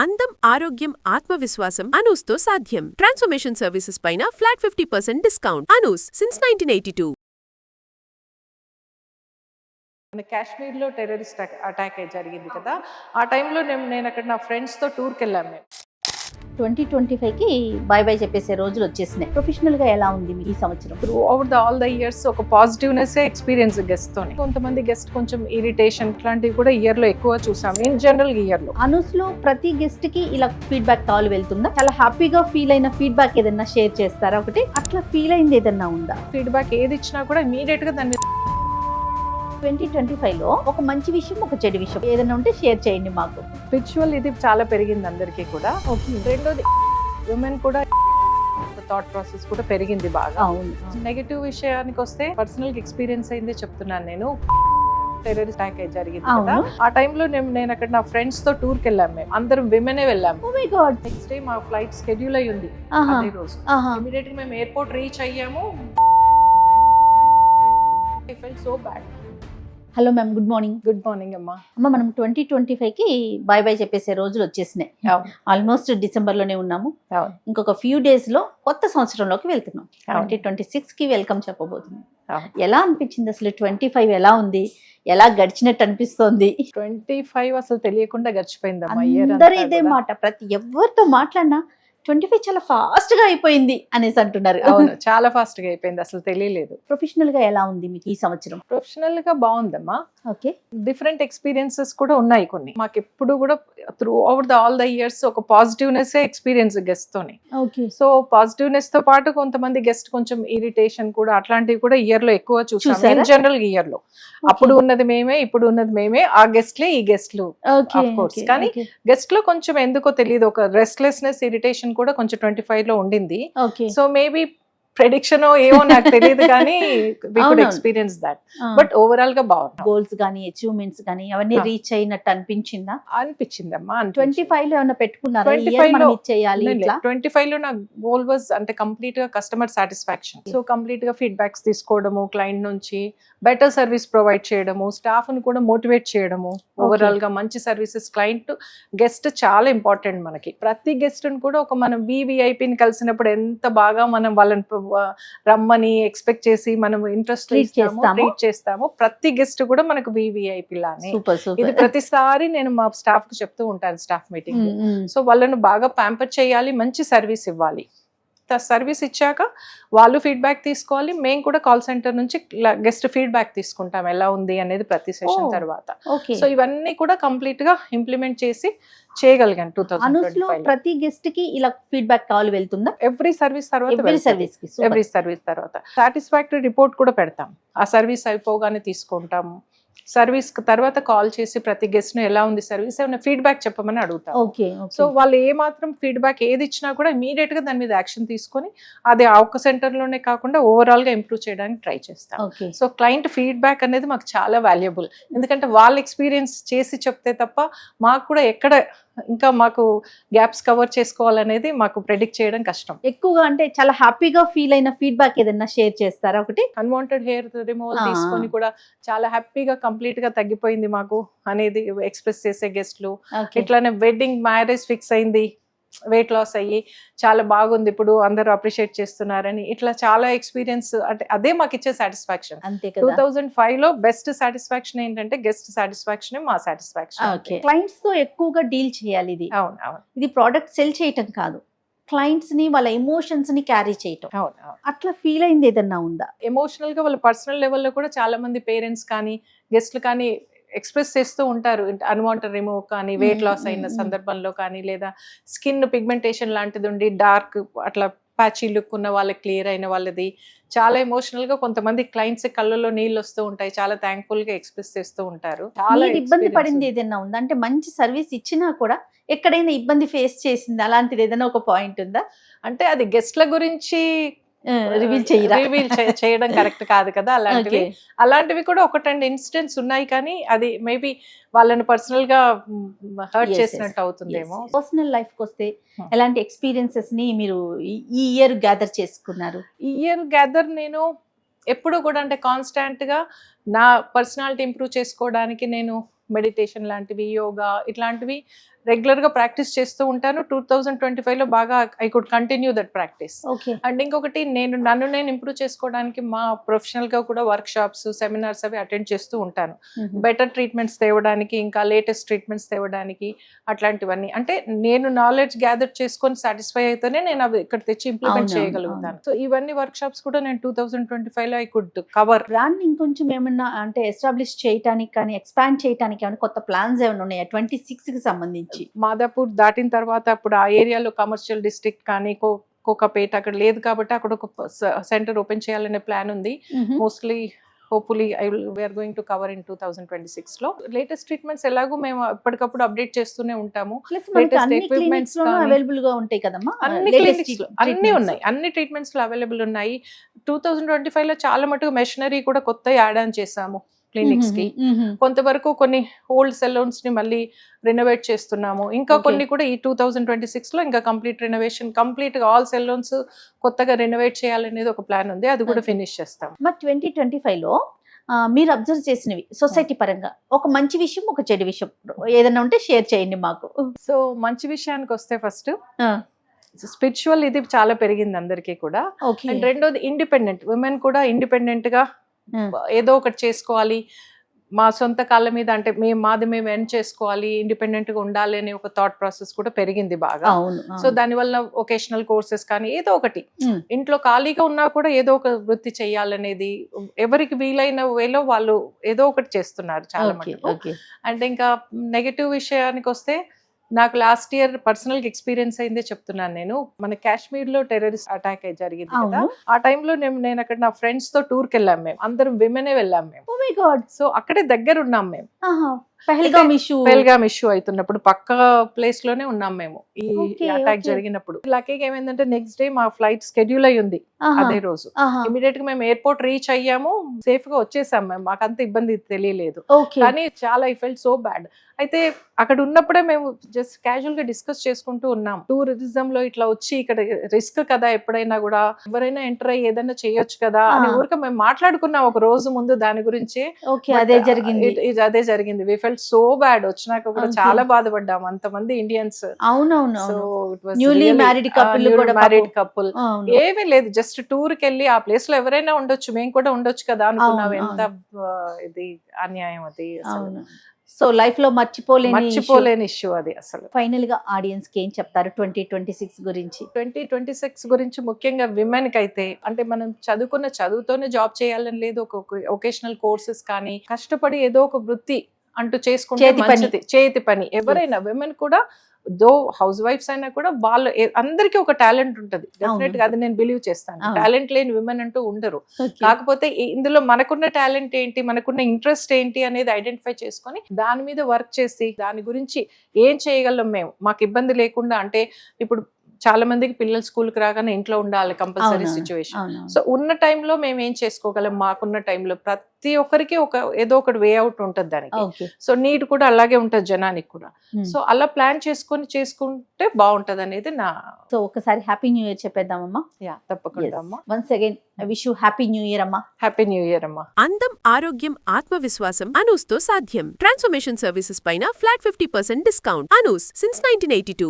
అందం, ఆరోగ్యం, ఆత్మవిశ్వాసం అనూస్తో సాధ్యం. ట్రాన్స్ఫర్మేషన్ సర్వీసెస్ పైన ఫ్లాట్ 50% డిస్కౌంట్. అనూస్ సిన్స్ 1982. కాశ్మీర్లో టెర్రరిస్ట్ అటాక్ జరిగింది కదా, ఆ టైంలో నేను అక్కడ నా ఫ్రెండ్స్తో టూర్కి వెళ్ళాము. మేము 2025కి బై బై చెప్పేసే రోజులు వచ్చేసినాయి. ప్రొఫెషనల్గా ఎలా ఉంది మీ ఈ సంవత్సరం? Through over all the years ఒక పాజిటివ్నెస్ ఎక్స్పీరియన్స్ గెస్ట్తోని. కొంతమంది గెస్ట్ కొంచెం ఇరిటేషన్ ఇట్లాంటివి కూడా ఇయర్లో ఎక్కువ చూసాం. ఇన్ జనరల్ ఇయర్లో అనూస్లో ప్రతి గెస్ట్ కి ఇలా ఫీడ్బ్యాక్ కాల్ వెళ్తుందా? చాలా హ్యాపీగా ఫీల్ అయిన ఫీడ్బ్యాక్ ఏదన్నా షేర్ చేస్తారా? ఒకటి అట్లా ఫీల్ అయింది ఏదన్నా ఉందా? ఫీడ్బ్యాక్ ఏది ఇచ్చినా కూడా ఇమీడియట్ గా దాని మీద 2025లో ఒక మంచి విషయం, ఒక చెడు విషయం ఏదైనా ఉంటే షేర్ చేయండి మాకు. స్పిరిచువల్ ఇది చాలా పెరిగింది అందరికీ కూడా. రెండోది ఉమెన్ కూడా థాట్ ప్రాసెస్ కూడా పెరిగింది బాగా. అవును. నెగటివ్ విషయానికి వస్తే పర్సనల్ ఎక్స్పీరియన్స్ అయిందే చెప్తున్నాను నేను. టెర్రరిస్ట్ అటాక్ జరిగింది కదా, ఆ టైంలో నేను అక్కడ నా ఫ్రెండ్స్ తో టూర్కి వెళ్ళాము. మేము అందరం విమెనే వెళ్ళాము. Oh my god. Next day మా ఫ్లైట్ షెడ్యూల్ అయ్యి ఉంది. అదే రోజు ఇమీడియట్ గా మేము ఎయిర్పోర్ట్ రీచ్ అయ్యాము. I felt so bad. Hello ma'am, good morning. Good morning అమ్మా. మనం 2025కి బై బై చెప్పేసే రోజులు వచ్చేసినాయి. ఆల్మోస్ట్ డిసెంబర్లోనే ఉన్నాము. ఇంకొక ఫ్యూ డేస్ లో కొత్త సంవత్సరంలోకి వెళ్తున్నాం. 2026కి వెల్కమ్ చెప్పబోతున్నాం. ఎలా అనిపించింది అసలు? 25 ఎలా ఉంది? ఎలా గడిచినట్టు అనిపిస్తోంది? 25 అసలు తెలియకుండా గడిచిపోయింది. అందరూ ఇదే మాట, ప్రతి ఎవరితో మాట్లాడినా 25 చాలా ఫాస్ట్ గా అయిపోయింది అనేసి అంటున్నారు. అవును, చాలా ఫాస్ట్ గా అయిపోయింది, అసలు తెలియలేదు. ప్రొఫెషనల్ గా ఎలా ఉంది మీకు ఈ సంవత్సరం? ప్రొఫెషనల్ గా బాగుందమ్మా. ఓకే. డిఫరెంట్ ఎక్స్పీరియన్సెస్ కూడా ఉన్నాయి కొన్ని. మాకు ఎప్పుడు కూడా through over all the years ఒక పాజిటివ్నెస్ ఎక్స్పీరియన్స్ గెస్ట్ తోని. ఓకే. సో పాజిటివ్నెస్ తో పాటు కొంతమంది గెస్ట్ కొంచెం ఇరిటేషన్ కూడా అట్లాంటివి కూడా ఇయర్ లో ఎక్కువ చూసాం. ఇన్ జనరల్ ఇయర్ లో అప్పుడు ఉన్నది మేమే, ఇప్పుడు ఉన్నది మేమే. ఆ గెస్ట్లే ఈ గెస్ట్లు ఆఫ్ కోర్స్. కానీ గెస్ట్ లో కొంచెం ఎందుకో తెలియదు, ఒక రెస్ట్లెస్నెస్, ఇరిటేషన్ కూడా కొంచెం 25 లో ఉండింది. సో మేబీ ప్రెడిక్షన్ ఏమో నాకు తెలియదు కానీ we could experience that. But overall గా బాగుంది. గోల్స్ గానీ, అచీవ్మెంట్స్ గానీ అవన్నీ రీచ్ అయినట్టు అనిపించిందా? అనిపించిందమ్మా. 25 లో ఏమైనా పెట్టుకున్నారా? 25 లో నా గోల్ వాజ్ అంటే కంప్లీట్ గా కస్టమర్ సాటిస్ఫాక్షన్. సో కంప్లీట్ గా ఫీడ్బ్యాక్స్ తీసుకోవడము, క్లయింట్ నుంచి బెటర్ సర్వీస్ ప్రొవైడ్ చేయడము, స్టాఫ్ ను కూడా మోటివేట్ చేయడము, ఓవరాల్ గా మంచి సర్వీసెస్. క్లయింట్ గెస్ట్ చాలా ఇంపార్టెంట్ మనకి. ప్రతి గెస్ట్ ని కూడా ఒక మనం వివిఐపిని కలిసినప్పుడు ఎంత బాగా మనం వాళ్ళని రమ్మని ఎక్స్పెక్ట్ చేసి మనం ఇంట్రెస్ట్ ట్రీట్ చేస్తాము. ప్రతి గెస్ట్ కూడా మనకు వివిఐపి లానే. ఇది ప్రతిసారి నేను మా స్టాఫ్ కు చెప్తూ ఉంటాను స్టాఫ్ మీటింగ్. సో వాళ్ళను బాగా ప్యాంపర్ చేయాలి, మంచి సర్వీస్ ఇవ్వాలి. సర్వీస్ ఇచ్చాక వాళ్ళు ఫీడ్బ్యాక్ తీసుకోవాలి. మేము కూడా కాల్ సెంటర్ నుంచి గెస్ట్ ఫీడ్బ్యాక్ తీసుకుంటాం ఎలా ఉంది అనేది ప్రతి సెషన్ తర్వాత. సో ఇవన్నీ కూడా కంప్లీట్ గా ఇంప్లిమెంట్ చేసి చేయగలిగాను 2025. ప్రతి గెస్ట్ కి ఇలా ఫీడ్బ్యాక్ కాల్ వెళ్తుందా? ఎవ్రీ సర్వీస్ తర్వాత సాటిస్ఫాక్టరీ రిపోర్ట్ కూడా పెడతాం. ఆ సర్వీస్ అయిపోగానే తీసుకుంటాము. సర్వీస్ తర్వాత కాల్ చేసి ప్రతి గెస్ట్ ను ఎలా ఉంది సర్వీస్, ఏమైనా ఫీడ్బ్యాక్ చెప్పమని అడుగుతాం. సో వాళ్ళు ఏ మాత్రం ఫీడ్బ్యాక్ ఏది ఇచ్చినా కూడా ఇమీడియట్ గా దాని మీద యాక్షన్ తీసుకొని అది ఆ ఒక్క సెంటర్ లోనే కాకుండా ఓవరాల్ గా ఇంప్రూవ్ చేయడానికి ట్రై చేస్తాం. సో క్లయింట్ ఫీడ్బ్యాక్ అనేది మాకు చాలా వాల్యుబుల్. ఎందుకంటే వాళ్ళ ఎక్స్పీరియన్స్ చేసి చెప్తే తప్ప మాకు కూడా ఎక్కడ ఇంకా మాకు గ్యాప్స్ కవర్ చేసుకోవాలనేది మాకు ప్రెడిక్ట్ చేయడం కష్టం. ఎక్కువగా అంటే చాలా హ్యాపీగా ఫీల్ అయిన ఫీడ్బ్యాక్ ఏదైనా షేర్ చేస్తారా? ఒకటి అన్వాంటెడ్ హెయిర్ రిమూవల్ తీసుకొని కూడా చాలా హ్యాపీగా కంప్లీట్ గా తగ్గిపోయింది మాకు అనేది ఎక్స్ప్రెస్ చేసే గెస్ట్లు. ఇట్లానే వెడ్డింగ్ మ్యారేజ్ ఫిక్స్ అయింది, వెయిట్ లాస్ అయ్యి చాలా బాగుంది, ఇప్పుడు అందరూ అప్రిషియేట్ చేస్తున్నారని, ఇట్లా చాలా ఎక్స్పీరియన్స్. అంటే అదే మాకు ఇచ్చే సాటిస్ఫాక్షన్. 2005 లో బెస్ట్ సాటిస్ఫాక్షన్ ఏంటంటే గెస్ట్ సాటిస్ఫాక్షన్, మా సాటిస్ఫాక్షన్. క్లయింట్స్ తో ఎక్కువగా డీల్ చేయాలి. ఇది ఇది ప్రోడక్ట్ సెల్ చేయటం కాదు, క్లయింట్స్ ని వాళ్ళ ఎమోషన్స్ ని క్యారీ చేయటం. అట్లా ఫీల్ అయింది ఏదన్నా ఉందా? ఎమోషనల్ గా వాళ్ళ పర్సనల్ లెవెల్లో కూడా చాలా మంది పేరెంట్స్ కానీ గెస్ట్లు కానీ ఎక్స్ప్రెస్ చేస్తూ ఉంటారు. అన్వాంటెడ్ రిమూవ్ కానీ, వెయిట్ లాస్ అయిన సందర్భంలో కానీ, లేదా స్కిన్ పిగ్మెంటేషన్ లాంటిది ఉండి డార్క్ అట్లా ప్యాచీ లుక్ ఉన్న వాళ్ళకి క్లియర్ అయిన వాళ్ళది చాలా ఎమోషనల్ గా కొంతమంది క్లయింట్స్ కళ్ళలో నీళ్ళు వస్తూ ఉంటాయి. చాలా థ్యాంక్ఫుల్ గా ఎక్స్ప్రెస్ చేస్తూ ఉంటారు. చాలా ఇబ్బంది పడింది ఏదైనా ఉందా? అంటే మంచి సర్వీస్ ఇచ్చినా కూడా ఎక్కడైనా ఇబ్బంది ఫేస్ చేసింది అలాంటిది ఏదైనా ఒక పాయింట్ ఉందా? అంటే అది గెస్ట్ల గురించి రివీల్ చేయడం కరెక్ట్ కాదు కదా. అలాంటివి కూడా 1-2 ఇన్సిడెంట్స్ ఉన్నాయి, కానీ అది మేబీ వాళ్ళని పర్సనల్ గా హర్ట్ చేసినట్టు అవుతుందేమో. పర్సనల్ లైఫ్ కి వస్తే ఎలాంటి ఎక్స్పీరియన్సెస్ ని మీరు ఈ ఇయర్ గ్యాదర్ చేసుకున్నారు? ఈ ఇయర్ గ్యాదర్ నేను ఎప్పుడు కూడా అంటే కాన్స్టాంట్ గా నా పర్సనాలిటీ ఇంప్రూవ్ చేసుకోవడానికి నేను మెడిటేషన్ లాంటివి, యోగా ఇట్లాంటివి రెగ్యులర్ గా ప్రాక్టీస్ చేస్తూ ఉంటాను. 2025 లో బాగా I could continue that practice. Okay. And ఇంకొకటి నన్ను నేను ఇంప్రూవ్ చేసుకోవడానికి మా ప్రొఫెషనల్ గా కూడా వర్క్ షాప్స్, సెమినార్స్ అవి అటెండ్ చేస్తూ ఉంటాను. బెటర్ ట్రీట్మెంట్స్ తేవడానికి, ఇంకా లేటెస్ట్ ట్రీట్మెంట్స్ తేవడానికి, అట్లాంటివన్నీ. అంటే నేను నాలెడ్జ్ గ్యాదర్ చేసుకొని సాటిస్ఫై అయితేనే నేను అవి ఇక్కడ తెచ్చి ఇంప్లిమెంట్ అవును, చేయగలుగుతాను. సో ఇవన్నీ వర్క్ షాప్స్ కూడా నేను 2025 లో ఐ కుడ్ కవర్. బ్రాండ్ ఇంకొంచెం ఏమన్నా అంటే ఎస్టాబ్లిష్ చేయడానికి కానీ ఎక్స్పాండ్ చేయడానికి ఏమైనా కొత్త ప్లాన్స్ ఏమైనా ఉన్నాయా 26 కి సంబంధించి? మాదాపూర్ దాటిన తర్వాత అప్పుడు ఆ ఏరియాలో కమర్షియల్ డిస్ట్రిక్ట్ కానీ కోకాపేట అక్కడ లేదు కాబట్టి అక్కడ ఒక సెంటర్ ఓపెన్ చేయాలనే ప్లాన్ ఉంది. Mostly hopefully we're going to cover in 2026 లో. లేటెస్ట్ ట్రీట్మెంట్స్ ఎలాగో మేము ఎప్పటికప్పుడు అప్డేట్ చేస్తూనే ఉంటాము. లేటెస్ట్ ఎక్విప్మెంట్స్ అవైలబుల్ గా ఉంటాయి కదమ్మా. అన్ని క్లినిక్స్ లో అన్ని ఉన్నాయి, అన్ని ట్రీట్మెంట్స్ లో అవైలబుల్ ఉన్నాయి. 2025 లో చాలా మటుకు మెషినరీ కూడా కొత్త యాడ్ ఆన్ చేసాము క్లినిక్స్ కి. కొంతవరకు కొన్ని ఓల్డ్ సెలూన్స్ ని మళ్ళీ రెనోవేట్ చేస్తున్నాము. ఇంకా కొన్ని కూడా ఈ 2026 లో ఇంకా కంప్లీట్ రెనోవేషన్, కంప్లీట్ గా ఆల్ సెలూన్స్ కొత్తగా రెనోవేట్ చేయాలనేది ఒక ప్లాన్ ఉంది. అది కూడా ఫినిష్ చేస్తాం. మరి 2025 లో మీరు అబ్జర్వ్ చేసినవి సొసైటీ పరంగా ఒక మంచి విషయం, ఒక చెడు విషయం ఏదైనా ఉంటే షేర్ చేయండి మాకు. సో మంచి విషయానికి వస్తే ఫస్ట్ స్పిరిచువల్ ఇది చాలా పెరిగింది అందరికీ కూడా. అండ్ రెండోది ఇండిపెండెంట్ విమెన్ కూడా ఇండిపెండెంట్ గా ఏదో ఒకటి చేసుకోవాలి, మా సొంత కాళ్ళ మీద, అంటే మాది మేము ఎర్న్ చేసుకోవాలి, ఇండిపెండెంట్ గా ఉండాలి అనే ఒక థాట్ ప్రాసెస్ కూడా పెరిగింది బాగా. సో దానివల్ల వొకేషనల్ కోర్సెస్ కానీ ఏదో ఒకటి, ఇంట్లో ఖాళీగా ఉన్నా కూడా ఏదో ఒక వృత్తి చెయ్యాలనేది, ఎవరికి వీలైన వేలో వాళ్ళు ఏదో ఒకటి చేస్తున్నారు చాలా మటుకు. అండ్ ఇంకా నెగటివ్ విషయానికి వస్తే నాకు లాస్ట్ ఇయర్ పర్సనల్ ఎక్స్పీరియన్స్ అయిందే చెప్తున్నాను నేను. మన కాశ్మీర్ లో టెర్రరిస్ట్ అటాక్ అయి జరిగింది కదా, ఆ టైంలో నేను అక్కడ నా ఫ్రెండ్స్ తో టూర్ కి వెళ్ళాం. మేము అందరం విమెనే వెళ్ళాం మేము. సో అక్కడే దగ్గర ఉన్నాం మేము. పెహల్గామ్ ఇష్యూ అవుతున్నప్పుడు పక్క ప్లేస్ లోనే ఉన్నాం మేము ఈ అటాక్ జరిగినప్పుడు. లక్కీగా ఏమైందంటే నెక్స్ట్ డే మా ఫ్లైట్ స్కెడ్యూల్ అయి ఉంది అదే రోజు. ఇమీడియట్ గా మేము ఎయిర్పోర్ట్ రీచ్ అయ్యాము, సేఫ్ గా వచ్చేసాం మేము. మాకంత ఇబ్బంది తెలియలేదు, కానీ చాలా ఐ ఫెల్ట్ సో బ్యాడ్. అయితే అక్కడ ఉన్నప్పుడే మేము జస్ట్ క్యాజువల్ గా డిస్కస్ చేసుకుంటూ ఉన్నాం, టూరిజం లో ఇట్లా వచ్చి ఇక్కడ రిస్క్ కదా, ఎప్పుడైనా కూడా ఎవరైనా ఎంటర్ అయ్యి ఏదైనా చేయొచ్చు కదా అని ఊరికే మేము మాట్లాడుకున్నాం ఒక రోజు ముందు దాని గురించి. అదే జరిగింది. We felt so bad. వచ్చినాక కూడా చాలా బాధపడ్డాము, అంతమంది ఇండియన్స్. మ్యారీడ్ కపుల్ ఏమీ లేదు, జస్ట్ టూర్ కి వెళ్ళి ఆ ప్లేస్ లో ఎవరైనా ఉండొచ్చు, మేము కూడా ఉండొచ్చు కదా అనుకున్నాం. ఎంత ఇది అన్యాయం అది అసలు. సో లైఫ్ లో మర్చిపోలేని ఇష్యూ అది అసలు. ఫైనల్ గా ఆడియన్స్ కి ఏం చెప్తారు 2026 గురించి? 2026 గురించి ముఖ్యంగా విమెన్ కి అయితే, అంటే మనం చదువుకున్న చదువుతోనే జాబ్ చేయాలని లేదు, ఒక వొకేషనల్ కోర్సెస్ కానీ కష్టపడి ఏదో ఒక వృత్తి అంటూ చేసుకుంటే మంచిది. చేతి పని ఎవరైనా విమెన్ కూడా, దో హౌస్ వైఫ్స్ అయినా కూడా వాళ్ళు అందరికీ ఒక టాలెంట్ ఉంటుంది డెఫినెట్ గా, అది నేను బిలీవ్ చేస్తాను. టాలెంట్ లేని విమెన్ అంటూ ఉండరు. కాకపోతే ఇందులో మనకున్న టాలెంట్ ఏంటి, మనకున్న ఇంట్రెస్ట్ ఏంటి అనేది ఐడెంటిఫై చేసుకొని దాని మీద వర్క్ చేసి దాని గురించి ఏం చేయగలం మేము, మాకు ఇబ్బంది లేకుండా. అంటే ఇప్పుడు చాలా మందికి పిల్లలు స్కూల్ కి రాగానే ఇంట్లో ఉండాలి కంపల్సరీ సిచ్యువేషన్. సో ఉన్న టైంలో మేము ఏం చేసుకోగలం, మాకున్న టైంలో ప్రతి ఒక్కరికి ఏదో ఒకటి వే అవుట్ ఉంటుంది దానికి. సో నీడ్ కూడా అలాగే ఉంటుంది జనానికి కూడా. సో అలా ప్లాన్ చేసుకుంటే బాగుంటది అనేది నా. సో ఒకసారి హ్యాపీ న్యూ ఇయర్ చెప్పేద్దామమ్మా. యా తప్పకుండా అమ్మా. Once again I wish you happy new year అమ్మా. హ్యాపీ న్యూ ఇయర్ అమ్మా. అందం, ఆరోగ్యం, ఆత్మవిశ్వాసం అనూస్ తో సాధ్యం. ట్రాన్స్ఫర్మేషన్ సర్వీసెస్ పైన ఫ్లాట్ 50% డిస్కౌంట్. అనూస్ సిన్స్ 1982.